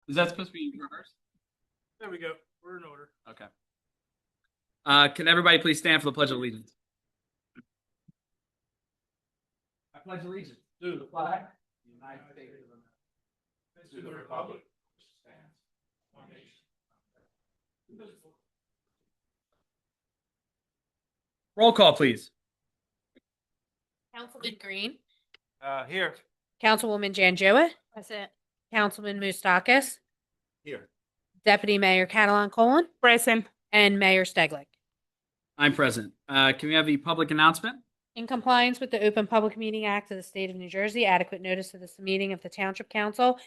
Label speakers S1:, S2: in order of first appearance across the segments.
S1: Is that supposed to be reversed?
S2: There we go. We're in order.
S1: Okay. Can everybody please stand for the Pledge of Allegiance? I pledge allegiance
S2: To the flag,
S1: the United States of America.
S2: and to the republic which stands one nation.
S1: Roll call, please.
S3: Councilman Green,
S2: Here.
S3: Councilwoman Janjoa. Present. Councilman Moustakis,
S2: Here.
S3: Deputy Mayor Catalan Colon,
S4: Present.
S3: and Mayor Steglich.
S1: I'm present. Can we have the public announcement?
S3: In compliance with the Open Public Meeting Act of the State of New Jersey, adequate notice of this meeting of the Township Council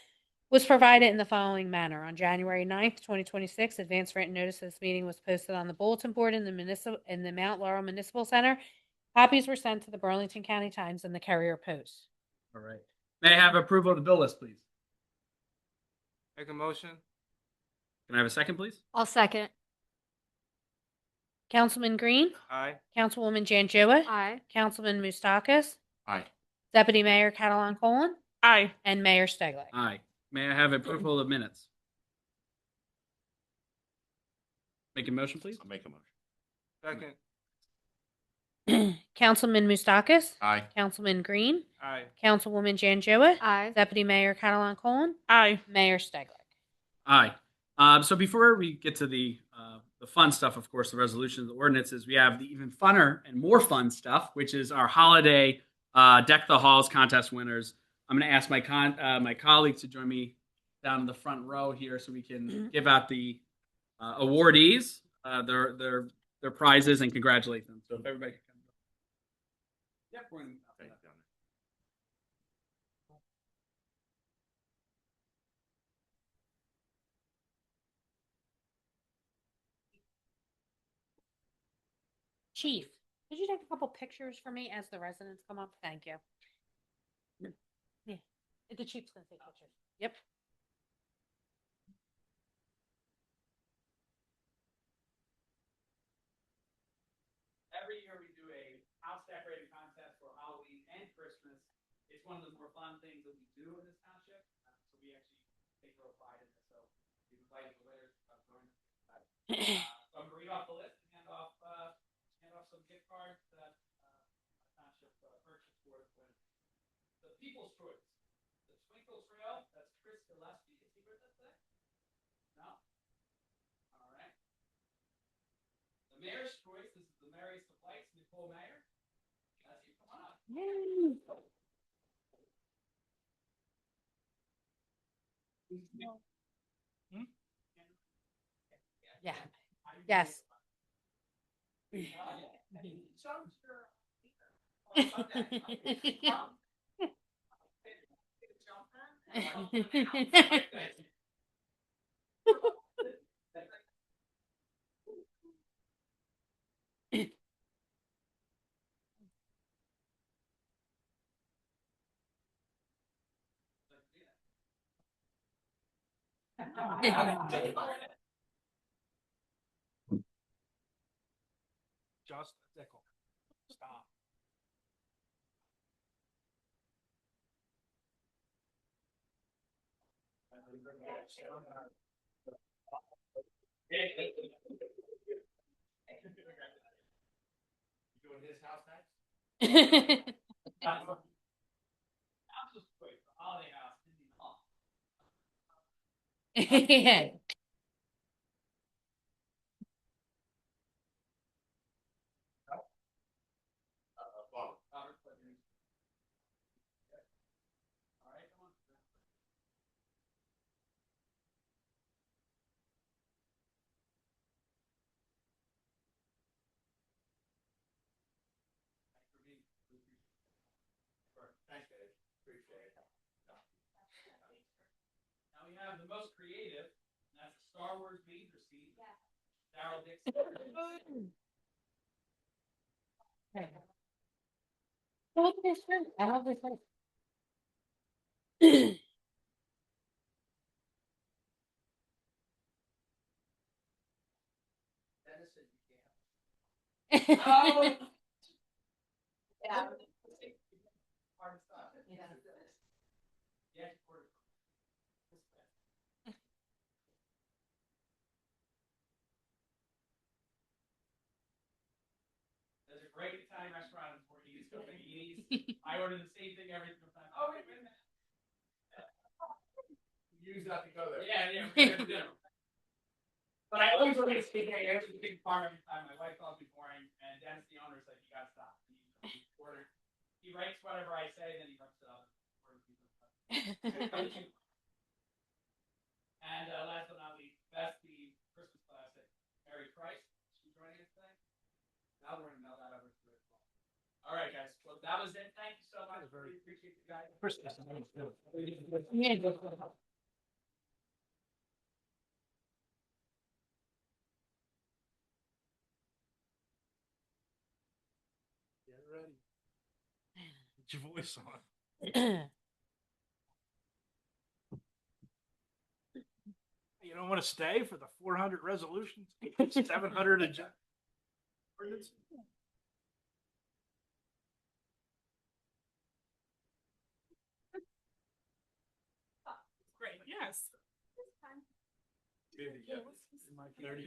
S3: was provided in the following manner. On January 9th, 2026, advance written notice of this meeting was posted on the bulletin board in the Mount Laurel Municipal Center. Copies were sent to the Burlington County Times and the Courier Post.
S1: All right. May I have approval of the bill list, please?
S2: Make a motion.
S1: Can I have a second, please?
S3: I'll second. Councilman Green,
S2: Aye.
S3: Councilwoman Janjoa.
S4: Aye.
S3: Councilman Moustakis,
S2: Aye.
S3: Deputy Mayor Catalan Colon,
S4: Aye.
S3: and Mayor Steglich.
S1: Aye. May I have approval of minutes? Make a motion, please.
S2: I'll make a motion. Second.
S3: Councilman Moustakis,
S2: Aye.
S3: Councilman Green,
S2: Aye.
S3: Councilwoman Janjoa.
S4: Aye.
S3: Deputy Mayor Catalan Colon,
S4: Aye.
S3: Mayor Steglich.
S1: Aye. So before we get to the fun stuff, of course, the resolutions, the ordinances, we have the even funner and more fun stuff, which is our holiday Deck the Halls contest winners. I'm going to ask my colleagues to join me down in the front row here so we can give out the awardees, their prizes, and congratulate them. So if everybody can come. Yep, we're in.
S3: Chief, could you take a couple pictures for me as the residents come up? Thank you. Yeah, the chief's gonna take pictures. Yep.
S1: Every year we do a house decorating contest for Halloween and Christmas. It's one of the more fun things that we do in this township. So we actually take real pride in this. So we invite the winners to come join us. So I'm going to read off the list and hand off some gift cards that township purchased for the winners. The People's Choice. The Twinkle Trail. That's Chris Gillespie. Is he with us today? No? All right. The Mayor's Choice. This is the Mary's of Lights, Nicole Mayer. That's you. Come on up.
S3: Yeah. Yes.
S2: Just a tickle. Stop. You doing his house next?
S3: Yeah.
S2: Thanks, Dave. Appreciate it.
S1: Now we have the most creative, and that's the Star Wars Major Seed. Daryl Dixon.
S3: I love this one. I love this one.
S1: Oh.
S3: Yeah.
S1: Hard stuff. Yeah. great Italian restaurant in Portuguese, go Portuguese. I order the same thing every time. Oh, wait a minute.
S2: Use that to go there.
S1: Yeah, we're gonna do dinner. But I always order the same thing. I have to big farm every time. My wife calls me boring, and Dennis, the owner, is like, "You gotta stop." He writes whatever I say, then he writes it up. And last but not least, best the Christmas classic, Mary Price. She's joining us today. Now we're gonna mail that over to her. All right, guys. Well, that was it. Thank you so much. Really appreciate you guys.
S2: Christmas. Get ready. Get your voice on. You don't want to stay for the 400 resolutions, 700 agenda.
S4: Great, yes.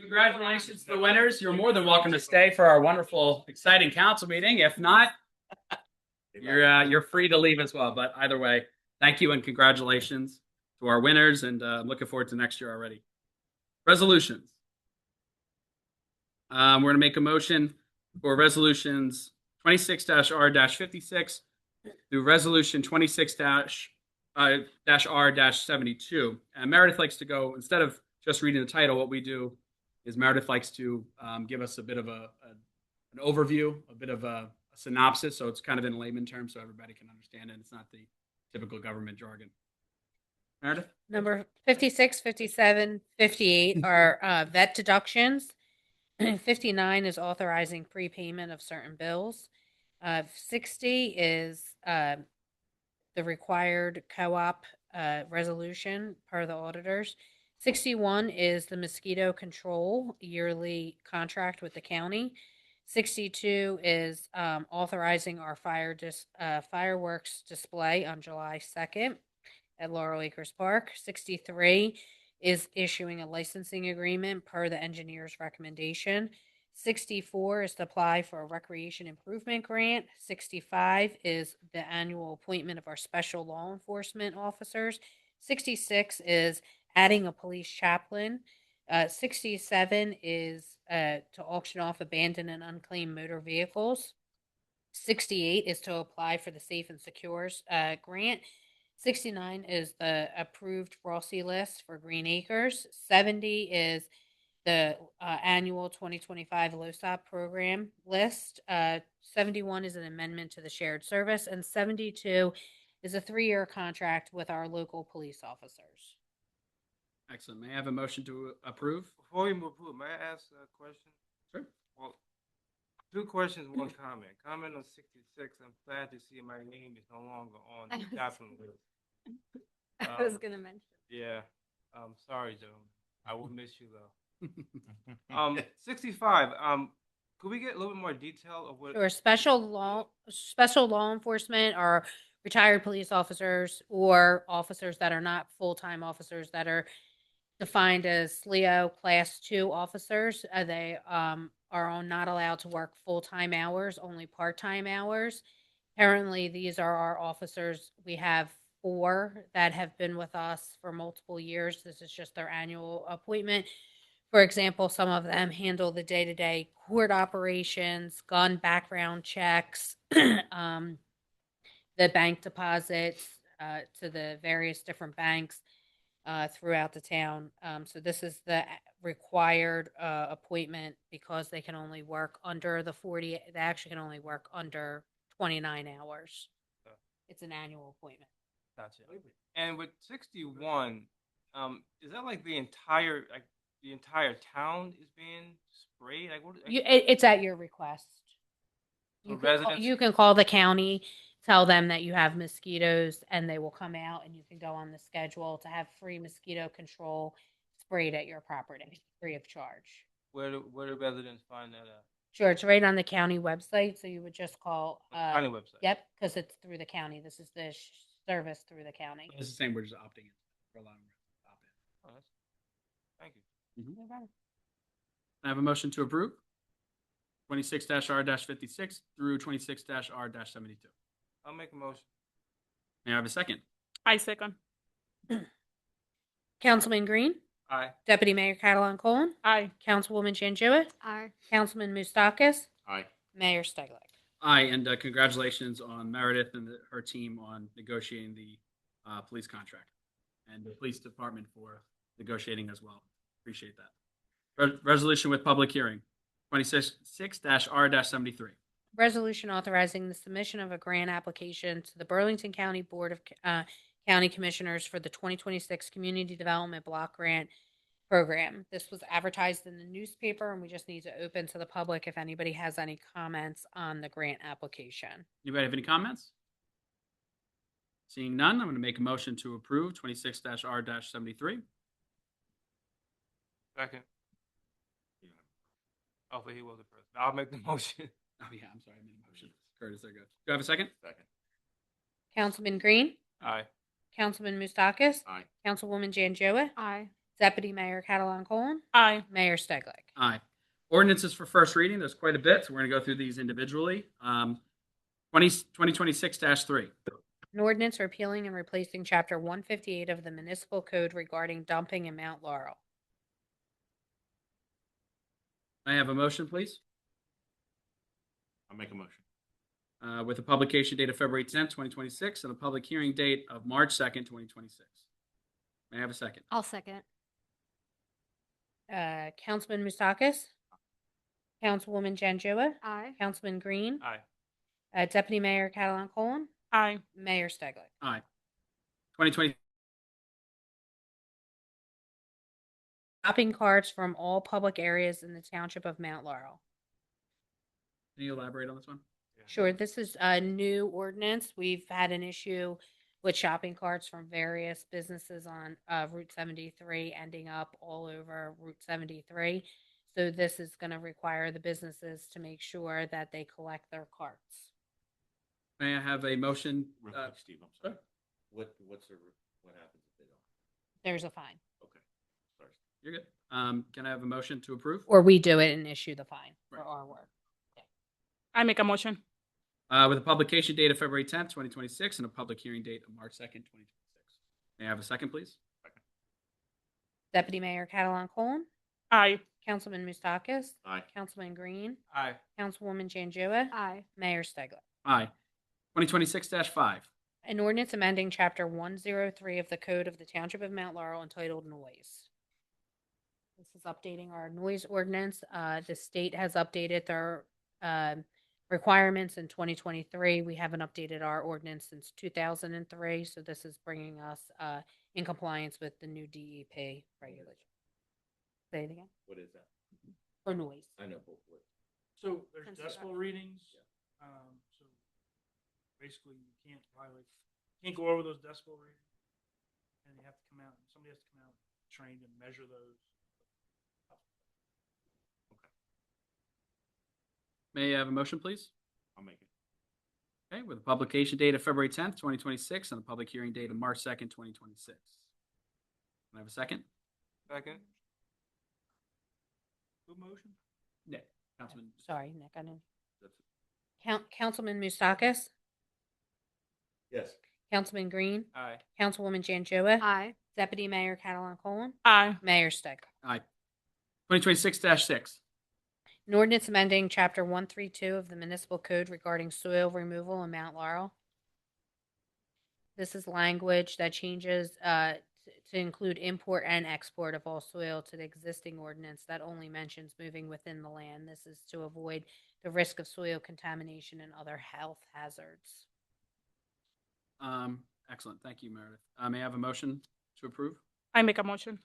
S1: Congratulations to the winners. You're more than welcome to stay for our wonderful, exciting council meeting. If not, you're free to leave as well. But either way, thank you and congratulations to our winners, and I'm looking forward to next year already. Resolutions. We're going to make a motion for resolutions 26-R-56 through resolution 26-R-72. And Meredith likes to go, instead of just reading the title, what we do is Meredith likes to give us a bit of an overview, a bit of a synopsis, so it's kind of in layman terms so everybody can understand it. It's not the typical government jargon. Meredith?
S3: Number 56, 57, 58 are vet deductions. 59 is authorizing prepayment of certain bills. 60 is the required co-op resolution per the auditors. 61 is the mosquito control yearly contract with the county. 62 is authorizing our fireworks display on July 2nd at Laurel Acres Park. 63 is issuing a licensing agreement per the engineer's recommendation. 64 is to apply for a recreation improvement grant. 65 is the annual appointment of our special law enforcement officers. 66 is adding a police chaplain. 67 is to auction off abandoned and unclaimed motor vehicles. 68 is to apply for the Safe and Secures grant. 69 is the approved Rossi list for Green Acres. 70 is the annual 2025 LoSAP program list. 71 is an amendment to the shared service, and 72 is a 3-year contract with our local police officers.
S1: Excellent. May I have a motion to approve?
S5: Before we move forward, may I ask a question?
S1: Sure.
S5: Well, 2 questions, 1 comment. Comment on 66. I'm glad to see my name is no longer on the chaplain list.
S4: I was gonna mention.
S5: Yeah. Sorry, Joe. I will miss you though. 65. Could we get a little bit more detail of what?
S3: Sure. Special law enforcement are retired police officers or officers that are not full-time officers that are defined as SLEO Class 2 officers. They are not allowed to work full-time hours, only part-time hours. Currently, these are our officers. We have 4 that have been with us for multiple years. This is just their annual appointment. For example, some of them handle the day-to-day court operations, gun background checks, the bank deposits to the various different banks throughout the town. So this is the required appointment because they can only work under the 40. They actually can only work under 29 hours. It's an annual appointment.
S5: Gotcha. And with 61, is that like the entire town is being sprayed? Like what?
S3: It's at your request. You can call the county, tell them that you have mosquitoes, and they will come out, and you can go on the schedule to have free mosquito control sprayed at your property, free of charge.
S5: Where do residents find that out?
S3: Sure, it's right on the county website, so you would just call.
S5: County website.
S3: Yep, because it's through the county. This is the service through the county.
S1: It's the same. We're just opting in. We're allowing them to opt in.
S5: Oh, thank you.
S3: No problem.
S1: I have a motion to approve.
S6: 26-R-56 through 26-R-72.
S5: I'll make a motion.
S6: May I have a second?
S4: I second.
S3: Councilman Green,
S5: Aye.
S3: Deputy Mayor Catalon Colon,
S4: Aye.
S3: Councilwoman Janjua,
S4: Aye.
S3: Councilman Mustakis,
S7: Aye.
S3: Mayor Stegler.
S6: Aye, and congratulations on Meredith and her team on negotiating the police contract, and the police department for negotiating as well. Appreciate that. Resolution with public hearing, 26-R-73.
S3: Resolution authorizing the submission of a grant application to the Burlington County Board of County Commissioners for the 2026 Community Development Block Grant Program. This was advertised in the newspaper, and we just need to open to the public if anybody has any comments on the grant application.
S6: Anybody have any comments? Seeing none, I'm going to make a motion to approve 26-R-73.
S5: Second. Oh, but he was the first. I'll make the motion.
S6: Oh, yeah, I'm sorry, I made a motion. Curtis, there you go. Do I have a second?
S7: Second.
S3: Councilman Green,
S5: Aye.
S3: Councilman Mustakis,
S7: Aye.
S3: Councilwoman Janjua,
S4: Aye.
S3: Deputy Mayor Catalon Colon,
S4: Aye.
S3: Mayor Stegler.
S6: Aye. Ordinances for first reading, there's quite a bit, so we're going to go through these individually. 2026-3.
S3: An ordinance repealing and replacing Chapter 158 of the Municipal Code regarding dumping in Mount Laurel.
S6: May I have a motion, please?
S7: I'll make a motion.
S6: With a publication date of February 10th, 2026, and a public hearing date of March 2nd, 2026. May I have a second?
S4: I'll second.
S3: Councilman Mustakis, Councilwoman Janjua,
S4: Aye.
S3: Councilman Green,
S5: Aye.
S3: Deputy Mayor Catalon Colon,
S4: Aye.
S3: Mayor Stegler.
S6: Aye. 2020.
S3: Shopping carts from all public areas in the Township of Mount Laurel.
S6: Can you elaborate on this one?
S3: Sure, this is a new ordinance. We've had an issue with shopping carts from various businesses on Route 73 ending up all over Route 73. So this is going to require the businesses to make sure that they collect their carts.
S6: May I have a motion?
S7: Real quick, Steve, I'm sorry. What happens if they don't?
S3: There's a fine.
S7: Okay. Sorry.
S6: You're good. Can I have a motion to approve?
S3: Or we do it and issue the fine for
S6: Right.
S3: our work.
S4: I make a motion.
S6: With a publication date of February 10th, 2026, and a public hearing date of March 2nd, 2026. May I have a second, please?
S3: Deputy Mayor Catalon Colon,
S4: Aye.
S3: Councilman Mustakis,
S7: Aye.
S3: Councilman Green,
S5: Aye.
S3: Councilwoman Janjua,
S4: Aye.
S3: Mayor Stegler.
S6: Aye. 2026-5.
S3: An ordinance amending Chapter 103 of the Code of the Township of Mount Laurel entitled Noise. This is updating our noise ordinance. The state has updated their requirements in 2023. We haven't updated our ordinance since 2003, so this is bringing us in compliance with the new DEP regulation. Say it again.
S7: What is that?
S3: For noise.
S7: I know, but what?
S2: So there's
S4: Consider-
S2: decibel readings. So basically you can't violate, can't go over those decibel readings. And you have to come out, somebody has to come out trained and measure those.
S6: May I have a motion, please?
S7: I'll make it.
S6: Okay, with a publication date of February 10th, 2026, and a public hearing date of March 2nd, 2026. Can I have a second?
S5: Second.
S2: Who motion?
S6: Nick. Councilman.
S3: Sorry, Nick, I didn't.
S7: That's it.
S3: Councilman Mustakis,
S7: Yes.
S3: Councilman Green,
S5: Aye.
S3: Councilwoman Janjua,
S4: Aye.
S3: Deputy Mayor Catalon Colon,
S4: Aye.
S3: Mayor Stegler.
S6: Aye. 2026-6.
S3: An ordinance amending Chapter 132 of the Municipal Code regarding soil removal in Mount Laurel. This is language that changes to include import and export of all soil to the existing ordinance that only mentions moving within the land. This is to avoid the risk of soil contamination and other health hazards.
S6: Excellent. Thank you, Meredith. May I have a motion to approve?
S4: I make a motion.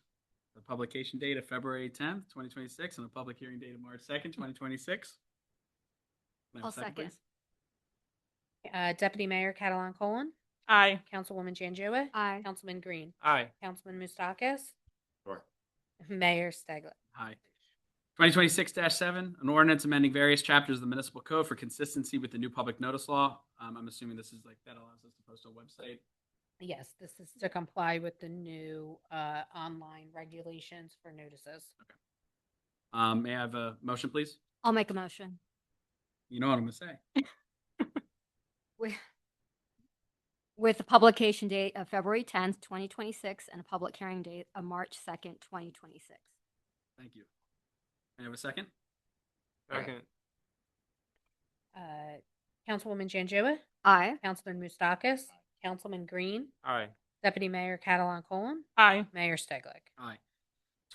S6: The publication date of February 10th, 2026, and a public hearing date of March 2nd, 2026. May I have a
S4: I'll second.
S6: please?
S3: Deputy Mayor Catalon Colon,
S4: Aye.
S3: Councilwoman Janjua,
S4: Aye.
S3: Councilman Green,
S5: Aye.
S3: Councilman Mustakis,
S7: Sure.
S3: Mayor Stegler.
S6: Aye. 2026-7, an ordinance amending various chapters of the municipal code for consistency with the new public notice law. I'm assuming this is like, that allows us to post on a website.
S3: Yes, this is to comply with the new online regulations for notices.
S6: May I have a motion, please?
S4: I'll make a motion.
S6: You know what I'm gonna say.
S8: with, with a publication date of February 10th, 2026, and a public hearing date of March 2nd, 2026.
S6: Thank you. May I have a second?
S5: Second.
S3: Councilwoman Janjua?
S8: Aye.
S3: Councilman Mustakis? Councilman Green?
S5: Aye.
S3: Deputy Mayor Catalon Colon?
S4: Aye.
S3: Mayor Stegler?
S6: Aye.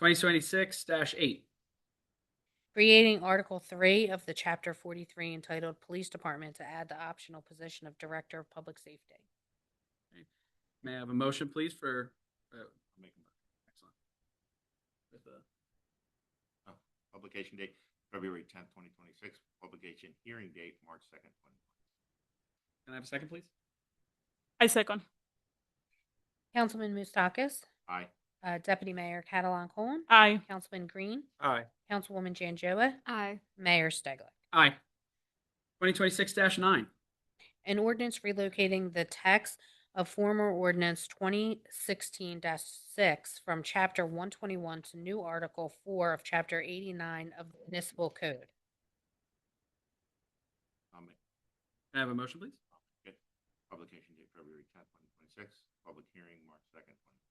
S6: 2026-8.
S3: Creating Article 3 of the Chapter 43 entitled Police Department to add the optional position of Director of Public Safety.
S6: May I have a motion, please, for,
S7: Make a motion.
S6: excellent. With
S7: Publication date, February 10th, 2026. Publication hearing date, March 2nd, 2026.
S6: can I have a second, please?
S4: I second.
S3: Councilman Mustakis?
S7: Aye.
S3: Deputy Mayor Catalon Colon?
S4: Aye.
S3: Councilman Green?
S5: Aye.
S3: Councilwoman Janjua?
S8: Aye.
S3: Mayor Stegler?
S6: Aye. 2026-9.
S3: An ordinance relocating the text of former ordinance 2016-6 from Chapter 121 to new Article 4 of Chapter 89 of the Municipal Code.
S6: Can I have a motion, please?
S7: Okay. Publication date, February 10th, 2026. Public hearing, March 2nd, 2026.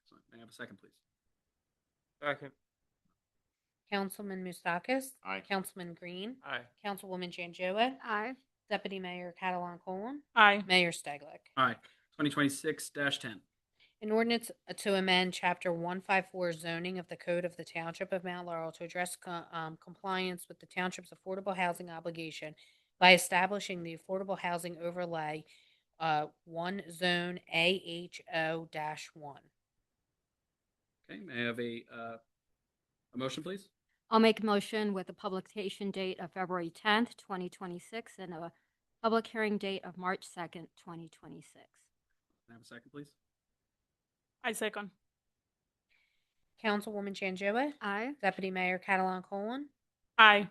S6: Excellent. May I have a second, please?
S5: Second.
S3: Councilman Mustakis?
S7: Aye.
S3: Councilman Green?
S5: Aye.
S3: Councilwoman Janjua?
S8: Aye.
S3: Deputy Mayor Catalon Colon?
S4: Aye.
S3: Mayor Stegler?
S6: Aye. 2026-10.
S3: An ordinance to amend Chapter 154 zoning of the Code of the Township of Mount Laurel to address compliance with the township's affordable housing obligation by establishing the Affordable Housing Overlay 1 Zone AHO-1.
S6: Okay, may I have a motion, please?
S8: I'll make a motion with a publication date of February 10th, 2026, and a public hearing date of March 2nd, 2026.
S6: Can I have a second, please?
S4: I second.
S3: Councilwoman Janjua?
S8: Aye.
S3: Deputy Mayor Catalon Colon?
S4: Aye.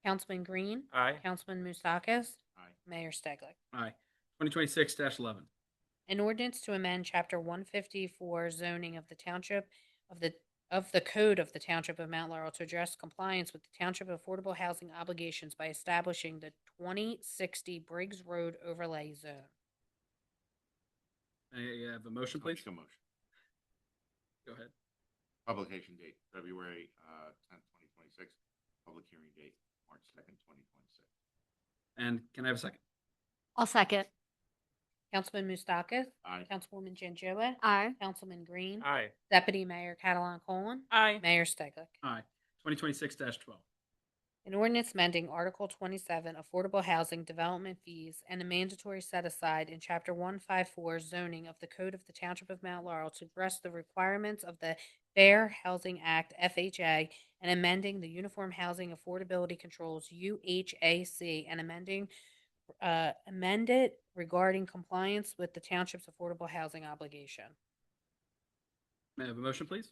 S3: Councilman Green?
S5: Aye.
S3: Councilman Mustakis?
S7: Aye.
S3: Mayor Stegler?
S6: Aye. 2026-11.
S3: An ordinance to amend Chapter 154 zoning of the Township of the Code of the Township of Mount Laurel to address compliance with the Township affordable housing obligations by establishing the 2060 Briggs Road Overlay Zone.
S6: May I have a motion, please?
S7: Make a motion.
S6: Go ahead.
S7: Publication date, February 10th, 2026. Public hearing date, March 2nd, 2026.
S6: And can I have a second?
S8: I'll second.
S3: Councilman Mustakis?
S7: Aye.
S3: Councilwoman Janjua?
S8: Aye.
S3: Councilman Green?
S5: Aye.
S3: Deputy Mayor Catalon Colon?
S4: Aye.
S3: Mayor Stegler?
S6: Aye. 2026-12.
S3: An ordinance amending Article 27 Affordable Housing Development Fees and a mandatory set-aside in Chapter 154 zoning of the Code of the Township of Mount Laurel to address the requirements of the Fair Housing Act, FHA, and amending the Uniform Housing Affordability Controls, UHAC, and amended regarding compliance with the Township's affordable housing obligation.
S6: May I have a motion, please?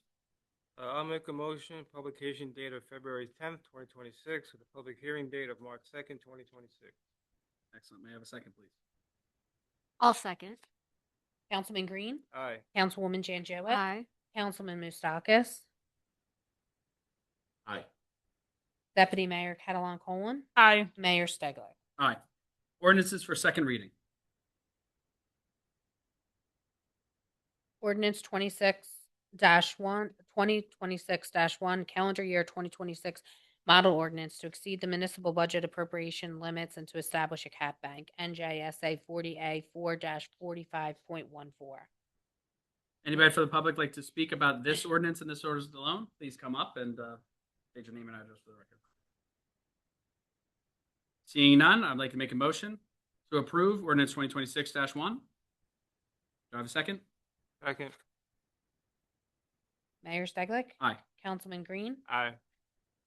S5: I'll make a motion, publication date of February 10th, 2026, with a public hearing date of March 2nd, 2026.
S6: Excellent. May I have a second, please?
S8: I'll second.
S3: Councilman Green?
S5: Aye.
S3: Councilwoman Janjua?
S8: Aye.
S3: Councilman Mustakis?
S7: Aye.
S3: Deputy Mayor Catalon Colon?
S4: Aye.
S3: Mayor Stegler?
S6: Aye. Ordinances for second reading.
S3: Ordinance 2026-1, calendar year 2026 model ordinance to exceed the municipal budget appropriation limits and to establish a cap bank, NJSA 40A 4-45.14.
S6: Anybody for the public like to speak about this ordinance and this ordinance alone? Please come up and state your name and address for the record. Seeing none, I'd like to make a motion to approve ordinance 2026-1. Do I have a second?
S5: Second.
S3: Mayor Stegler?
S6: Aye.
S3: Councilman Green?
S5: Aye.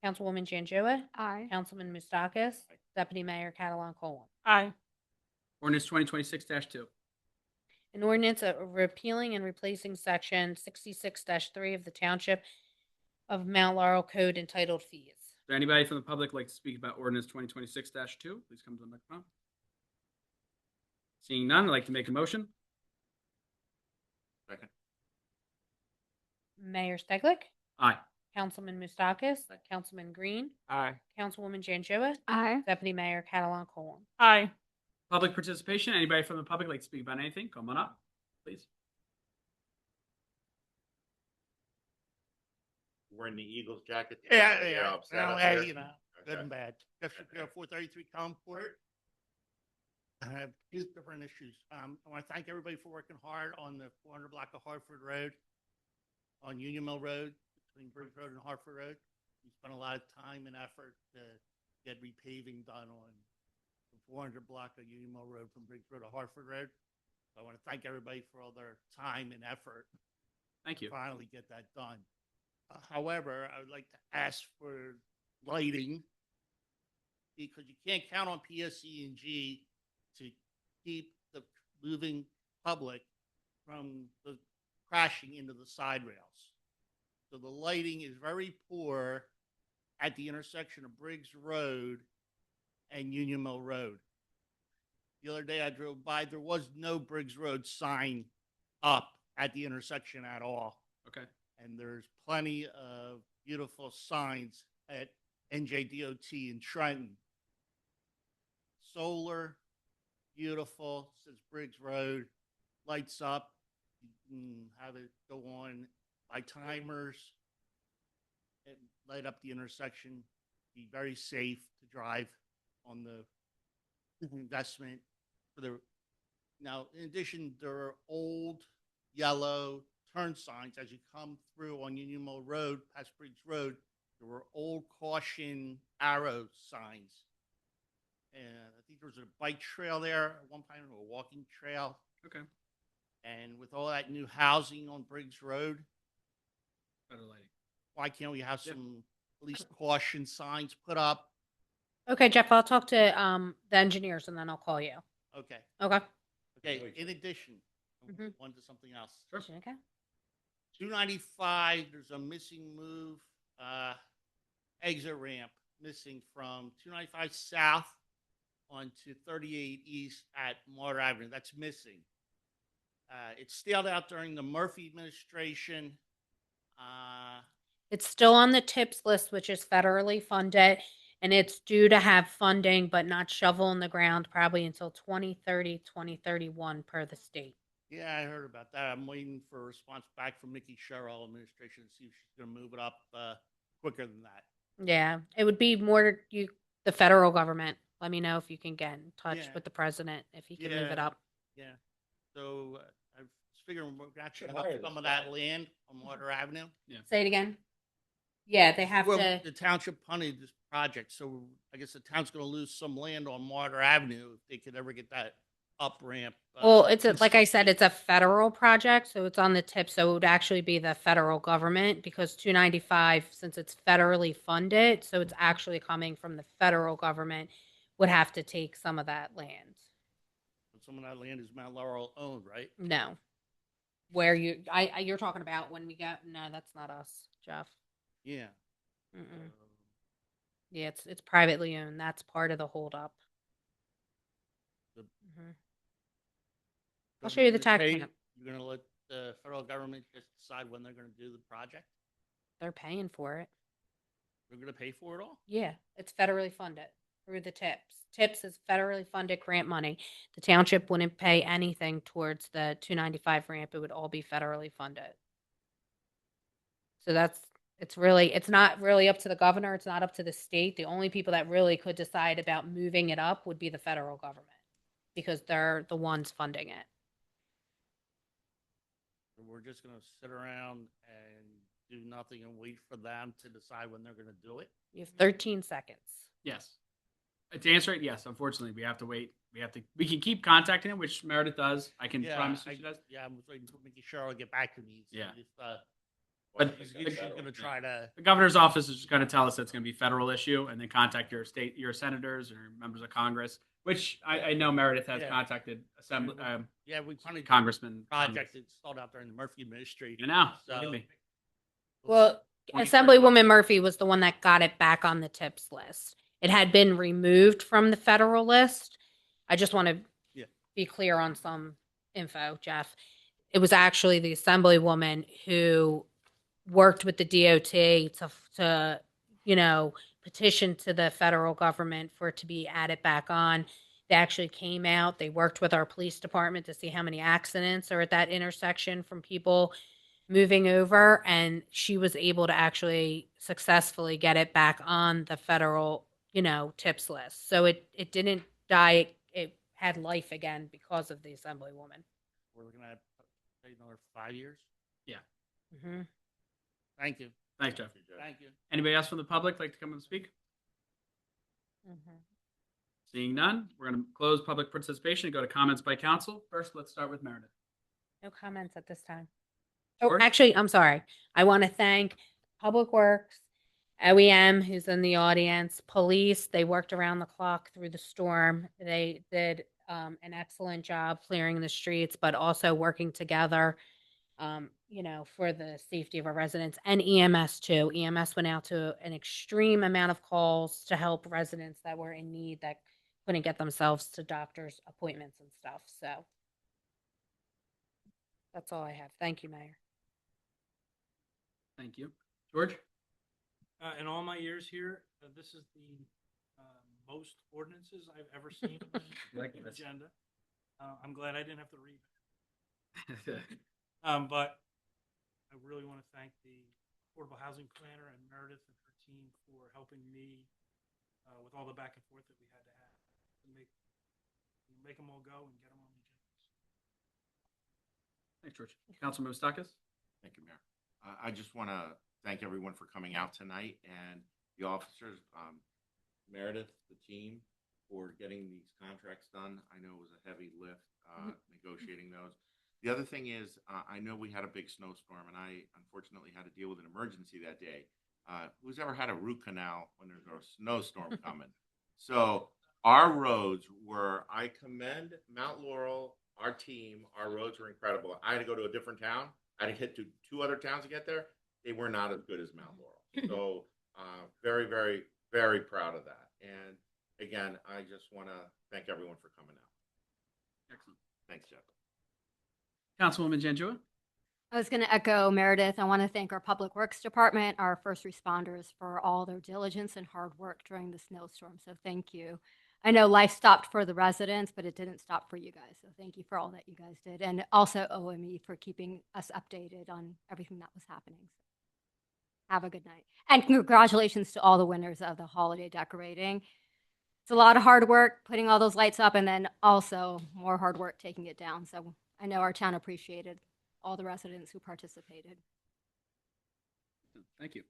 S3: Councilwoman Janjua?
S8: Aye.
S3: Councilman Mustakis? Deputy Mayor Catalon Colon?
S4: Aye.
S6: Ordinance 2026-2.
S3: An ordinance repealing and replacing section 66-3 of the Township of Mount Laurel Code entitled Fees.
S6: Is there anybody from the public like to speak about ordinance 2026-2? Please come to the microphone. Seeing none, I'd like to make a motion.
S7: Second.
S3: Mayor Stegler?
S6: Aye.
S3: Councilman Mustakis, Councilman Green,
S5: Aye.
S3: Councilwoman Janjoa,
S8: Aye.
S3: Deputy Mayor Catalan Colon.
S4: Aye.
S6: Public participation. Anybody from the public like to speak about anything? Come on up, please.
S7: Wearing the Eagles jacket.
S9: Yeah,
S7: You're
S9: yeah.
S7: upset
S9: Well,
S7: up
S9: hey,
S7: there?
S9: you know, good
S7: Okay.
S9: and bad. Just 433 Concord. I have two different issues. I want to thank everybody for working hard on the 400 block of Hartford Road, on Union Mill Road, between Briggs Road and Hartford Road. We spent a lot of time and effort to get repaving done on the 400 block of Union Mill Road from Briggs Road to Hartford Road. So I want to thank everybody for all their time and effort
S6: Thank
S9: to
S6: you.
S9: finally get that done. However, I would like to ask for lighting because you can't count on PSE&G to keep the moving public from the crashing into the side rails. So the lighting is very poor at the intersection of Briggs Road and Union Mill Road. The other day I drove by, there was no Briggs Road sign up at the intersection at all.
S6: Okay.
S9: And there's plenty of beautiful signs at NJDOT in Trenton. Solar, beautiful, says Briggs Road, lights up. You can have it go on by timers and light up the intersection. Be very safe to drive on the investment for the. Now, in addition, there are old yellow turn signs as you come through on Union Mill Road, past Briggs Road. There were old caution arrow signs. And I think there was a bike trail there at one time, or a walking trail.
S6: Okay.
S9: And with all that new housing on Briggs Road,
S6: Better lighting.
S9: why can't we have
S6: Yep.
S9: some at least caution signs put up?
S3: Okay, Jeff, I'll talk to the engineers and then I'll call you.
S9: Okay.
S3: Okay.
S9: Okay. In addition,
S3: Mhm.
S9: on to something else.
S3: Okay.
S9: 295, there's a missing move, exit ramp missing from 295 south onto 38 east at Martyr Avenue. That's missing. It's stalled out during the Murphy administration.
S3: It's still on the TIPS list, which is federally funded, and it's due to have funding, but not shovel in the ground probably until 2030, 2031 per the state.
S9: Yeah, I heard about that. I'm waiting for a response back from Mickey Sherrill administration to see if she's going to move it up quicker than that.
S3: Yeah, it would be more the federal government. Let me know if you can get in touch
S9: Yeah.
S3: with the president if he can move it
S9: Yeah.
S3: up.
S9: Yeah. So I was figuring we're going to actually have some of that land on Martyr Avenue.
S3: Say it again. Yeah, they have
S9: Well,
S3: to.
S9: the township funded this project, so I guess the town's going to lose some land on Martyr Avenue if they could ever get that up ramp.
S3: Well, like I said, it's a federal project, so it's on the tip. So it would actually be the federal government because 295, since it's federally funded, so it's actually coming from the federal government, would have to take some of that land.
S9: Some of that land is Mount Laurel owned, right?
S3: No, you're talking about when we got? No, that's not us, Jeff.
S9: Yeah.
S3: Mm-mm. Yeah, it's privately owned. That's part of the holdup.
S9: The-
S3: Mhm. I'll show you the tax
S9: Pay-
S3: map.
S9: You're going to let the federal government just decide when they're going to do the project?
S3: They're paying for it.
S9: They're going to pay for it all?
S3: Yeah, it's federally funded through the TIPS. TIPS is federally funded grant money. The township wouldn't pay anything towards the 295 ramp. It would all be federally funded. So it's not really up to the governor. It's not up to the state. The only people that really could decide about moving it up would be the federal government because they're the ones funding it.
S9: We're just going to sit around and do nothing and wait for them to decide when they're going to do it?
S3: You have 13 seconds.
S6: Yes. To answer it, yes. Unfortunately, we have to wait. We can keep contacting him, which Meredith does. I can promise you she does.
S9: Yeah, I'm waiting for Mickey Sherrill to get back to me. See
S6: Yeah.
S9: If,
S6: But
S9: he's going to try to.
S6: the governor's office is just going to tell us it's going to be a federal issue, and then contact your senators or members of Congress, which I know Meredith has
S9: Yeah.
S6: contacted assembly
S9: Yeah, we funded
S6: congressman.
S9: project that stalled out during the Murphy administration.
S6: You know,
S9: So-
S6: believe me.
S3: Well,
S6: 23
S3: Assemblywoman Murphy was the one that got it back on the TIPS list. It had been removed from the federal list. I just want to
S9: Yeah.
S3: be clear on some info, Jeff. It was actually the Assemblywoman who worked with the DOT to, you know, petition to the federal government for it to be added back on. They actually came out, they worked with our police department to see how many accidents are at that intersection from people moving over, and she was able to actually successfully get it back on the federal, tips list. So it didn't die, it had life again because of the Assemblywoman.
S9: We're looking at another 5 years.
S3: Mm-hmm.
S9: Thank you.
S6: Thanks, Jeff.
S9: Thank you.
S6: Anybody else from the public like to come and speak?
S3: Mm-hmm.
S6: Seeing none, we're going to close public participation and go to comments by council. First, let's start with Meredith.
S3: No comments at this time. Oh,
S6: George?
S3: actually, I'm sorry. I want to thank Public Works, OEM, who's in the audience, police. They worked around the clock through the storm. They did an excellent job clearing the streets, but also working together, for the safety of our residents, and EMS too. EMS went out to an extreme amount of calls to help residents that were in need that couldn't get themselves to doctor's appointments and stuff. So that's all I have. Thank you, Mayor.
S6: Thank you. George?
S2: In all my years here, this is the most ordinances I've ever seen on
S6: Like
S2: the
S6: this.
S2: agenda. I'm glad I didn't have to read it. But I really want to thank the Affordable Housing Planner and Meredith and her team for helping me with all the back and forth that we had to have to make them all go and get them on the agendas.
S6: Thanks, George. Councilman Mustakis?
S7: Thank you, Mayor. I just want to thank everyone for coming out tonight and the officers, Meredith, the team, for getting these contracts done. I know it was a heavy lift negotiating those. The other thing is, I know we had a big snowstorm, and I unfortunately had to deal with an emergency that day. Who's ever had a root canal when there's a snowstorm coming? So our roads were, I commend Mount Laurel, our team, our roads were incredible. I had to go to a different town. I had to hit to 2 other towns to get there. They were not as good as Mount Laurel. So very, very, very proud of that. And again, I just want to thank everyone for coming out.
S6: Excellent.
S7: Thanks, Jeff.
S6: Councilwoman Janjua?
S8: I was going to echo Meredith. I want to thank our Public Works Department, our first responders for all their diligence and hard work during the snowstorm. So thank you. I know life stopped for the residents, but it didn't stop for you guys. So thank you for all that you guys did. And also OME for keeping us updated on everything that was happening. Have a good night. And congratulations to all the winners of the holiday decorating. It's a lot of hard work putting all those lights up, and then also more hard work taking it down. So I know our town appreciated all the residents who participated.
S6: Thank you.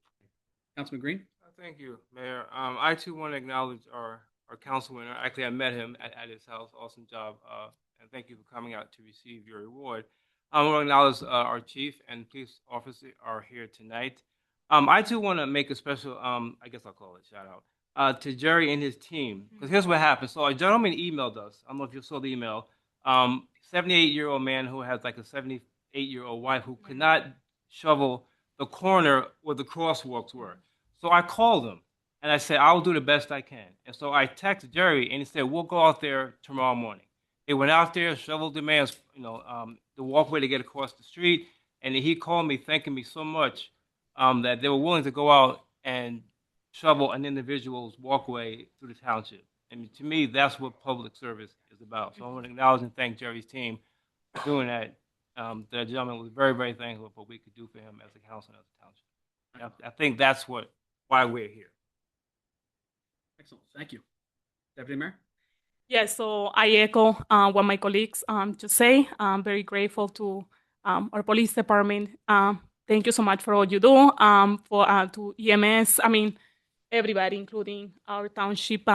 S6: Councilman Green?
S5: Thank you, Mayor. I too want to acknowledge our councilman. Actually, I met him at his house. Awesome job. And thank you for coming out to receive your reward. I want to acknowledge our chief and police officer are here tonight. I too want to make a special, I guess I'll call it shout out, to Jerry and his team. Because here's what happened. So a gentleman emailed us. I don't know if you saw the email. 78-year-old man who has like a 78-year-old wife who could not shovel the corner where the crosswalks were. So I called him and I said, I'll do the best I can. And so I texted Jerry and he said, we'll go out there tomorrow morning. They went out there, shoveled the man's, the walkway to get across the street. And he called me thanking me so much that they were willing to go out and shovel an individual's walkway through the township. And to me, that's what public service is about. So I want to acknowledge and thank Jerry's team for doing that. The gentleman was very, very thankful for what we could do for him as a council and as a township. I think that's why we're here.
S6: Excellent. Thank you. Deputy Mayor?
S4: Yes, so I echo what my colleagues just say. I'm very grateful to our police department. Thank you so much for all you do. To EMS, everybody, including our township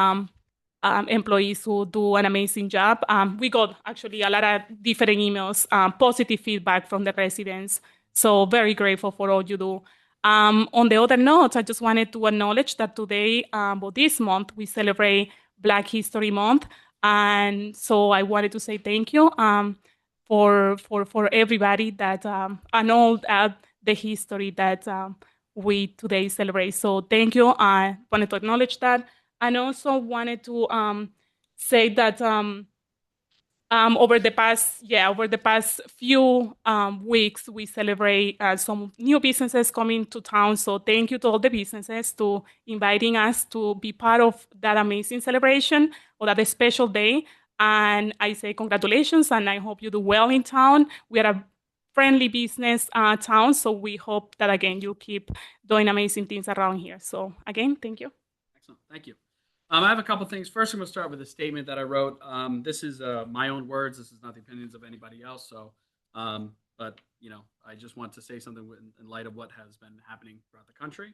S4: employees who do an amazing job. We got actually a lot of different emails, positive feedback from the residents. So very grateful for all you do. On the other note, I just wanted to acknowledge that today, this month, we celebrate Black History Month. And so I wanted to say thank you for everybody that and all the history that we today celebrate. So thank you. I wanted to acknowledge that. And also wanted to say that Over the past few weeks, we celebrate some new businesses coming to town. So thank you to all the businesses to inviting us to be part of that amazing celebration or that special day. And I say congratulations, and I hope you do well in town. We are a friendly business town, so we hope that again you keep doing amazing things around here. So again, thank you.
S6: Excellent. Thank you. I have a couple things. First, I'm going to start with a statement that I wrote. This is my own words. This is not the opinions of anybody else. So, but I just want to say something in light of what has been happening throughout the country.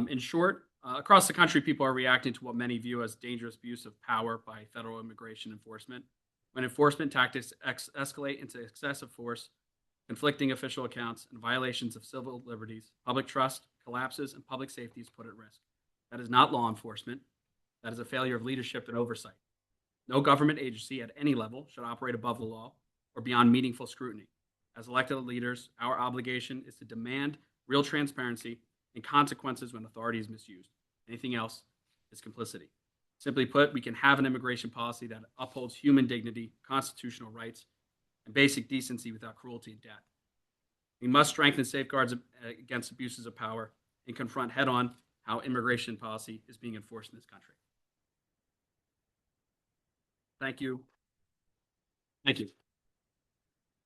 S6: In short, across the country, people are reacting to what many view as dangerous abuse of power by federal immigration enforcement. When enforcement tactics escalate into excessive force, conflicting official accounts, and violations of civil liberties, public trust collapses and public safety is put at risk. That is not law enforcement. That is a failure of leadership and oversight. No government agency at any level should operate above the law or beyond meaningful scrutiny. As elected leaders, our obligation is to demand real transparency and consequences when authority is misused. Anything else is complicity. Simply put, we can have an immigration policy that upholds human dignity, constitutional rights, and basic decency without cruelty and death. We must strengthen safeguards against abuses of power and confront head-on how immigration policy is being enforced in this country. Thank you. Thank you.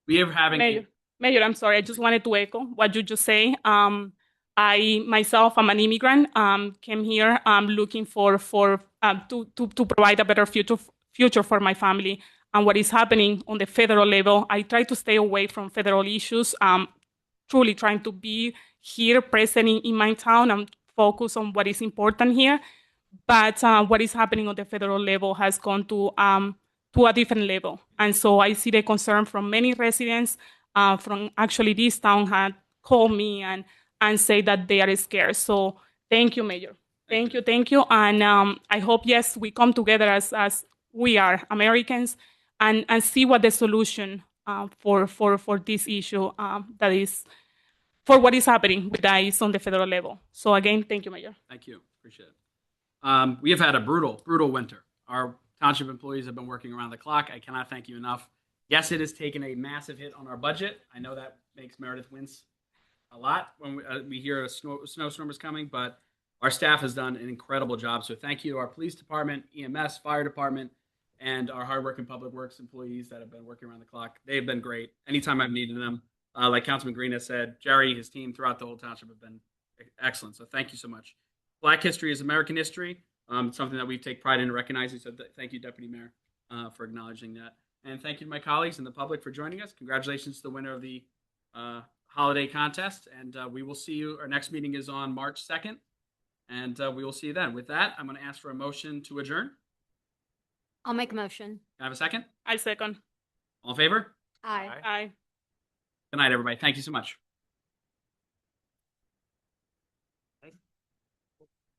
S6: We are having
S4: Mayor, I'm sorry. I just wanted to echo what you just say. I myself, I'm an immigrant. Came here looking to provide a better future for my family. And what is happening on the federal level, I try to stay away from federal issues. Truly trying to be here, present in my town, and focus on what is important here. But what is happening on the federal level has gone to a different level. And so I see the concern from many residents from actually this town had called me and say that they are scared. So thank you, Mayor. Thank you. And I hope, yes, we come together as we are Americans and see what the solution for this issue that is for what is happening with ICE on the federal level. So again, thank you, Mayor.
S6: Thank you. Appreciate it. We have had a brutal winter. Our township employees have been working around the clock. I cannot thank you enough. Yes, it has taken a massive hit on our budget. I know that makes Meredith wince a lot when we hear a snowstorm is coming, but our staff has done an incredible job. So thank you to our police department, EMS, fire department, and our hardworking public works employees that have been working around the clock. They've been great. Anytime I've needed them, like Councilman Green has said, Jerry, his team throughout the whole township have been excellent. So thank you so much. Black history is American history. It's something that we take pride in recognizing. So thank you, Deputy Mayor, for acknowledging that. And thank you to my colleagues and the public for joining us. Congratulations to the winner of the holiday contest. And we will see you. Our next meeting is on March 2nd. And we will see you then. With that, I'm going to ask for a motion to adjourn.
S8: I'll make a motion.
S6: Can I have a second?
S4: I second.
S6: All in favor?
S8: Aye.
S4: Aye.
S6: Good night, everybody. Thank you so much.